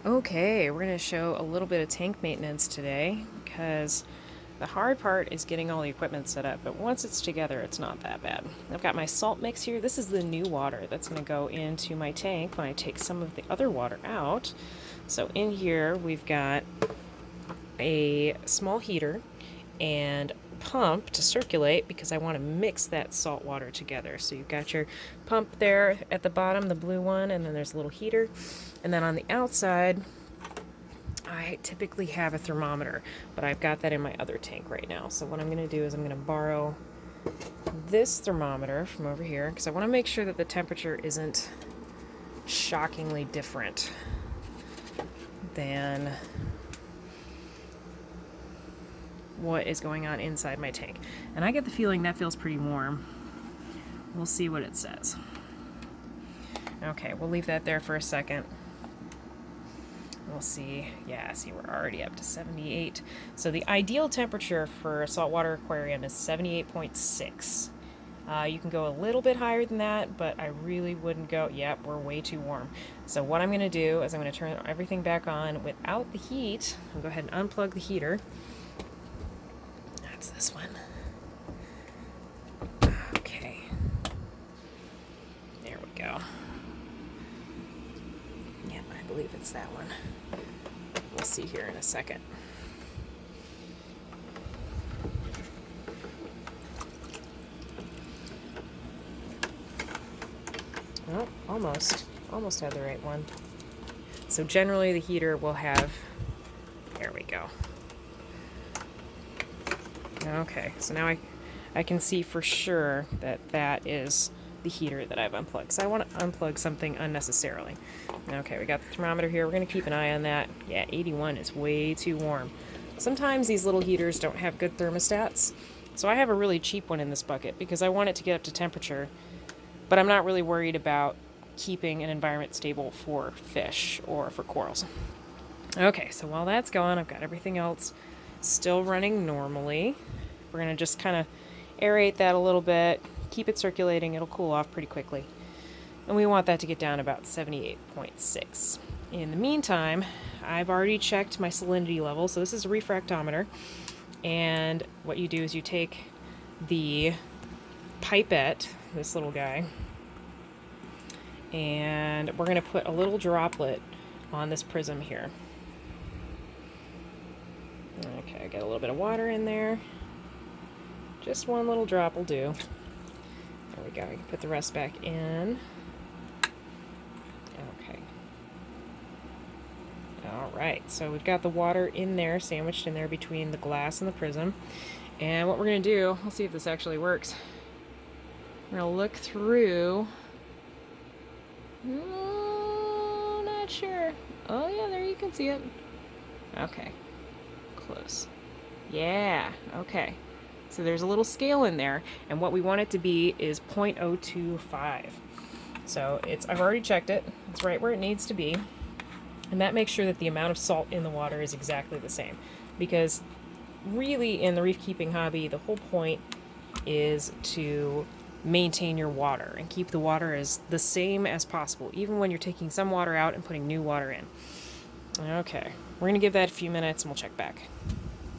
Okay, we're going to show a little bit of tank maintenance today because the hard part is getting all the equipment set up, but once it's together, it's not that bad. I've got my salt mix here. This is the new water that's going to go into my tank when I take some of the other water out. So in here, we've got a small heater and pump to circulate because I want to mix that salt water together. So you've got your pump there at the bottom, the blue one, and then there's a little heater. And then on the outside, I typically have a thermometer, but I've got that in my other tank right now. So what I'm going to do is I'm going to borrow this thermometer from over here because I want to make sure that the temperature isn't shockingly different than what is going on inside my tank. And I get the feeling that feels pretty warm. We'll see what it says. Okay, we'll leave that there for a second. We'll see. Yeah, see, we're already up to 78. So the ideal temperature for a saltwater aquarium is 78.6. You can go a little bit higher than that, but I really wouldn't go. Yep, we're way too warm. So what I'm going to do is I'm going to turn everything back on without the heat. I'll go ahead and unplug the heater. That's this one. Okay. There we go. Yep, I believe it's that one. We'll see here in a second. Oh, almost had the right one. So generally the heater will have, there we go. Okay, so now I can see for sure that that is the heater that I've unplugged. So I want to unplug something unnecessarily. Okay, we got the thermometer here. We're going to keep an eye on that. Yeah, 81 is way too warm. Sometimes these little heaters don't have good thermostats. So I have a really cheap one in this bucket because I want it to get up to temperature, but I'm not really worried about keeping an environment stable for fish or for corals. Okay, so while that's going, I've got everything else still running normally. We're going to just kind of aerate that a little bit, keep it circulating. It'll cool off pretty quickly. And we want that to get down about 78.6. In the meantime, I've already checked my salinity level. So this is a refractometer. And what you do is you take the pipette, this little guy, and we're going to put a little droplet on this prism here. Okay, I got a little bit of water in there. Just one little drop will do. There we go. I can put the rest back in. Okay. Alright, so we've got the water in there, sandwiched in there between the glass and the prism. And what we're going to do, let's see if this actually works. We're going to look through. Not sure. Oh yeah, there you can see it. Okay. Close. Yeah, okay. So there's a little scale in there, and what we want it to be is 0.025. So I've already checked it. It's right where it needs to be. And that makes sure that the amount of salt in the water is exactly the same. Because really in the reef keeping hobby, the whole point is to maintain your water and keep the water as the same as possible, even when you're taking some water out and putting new water in. Okay, we're going to give that a few minutes and we'll check back.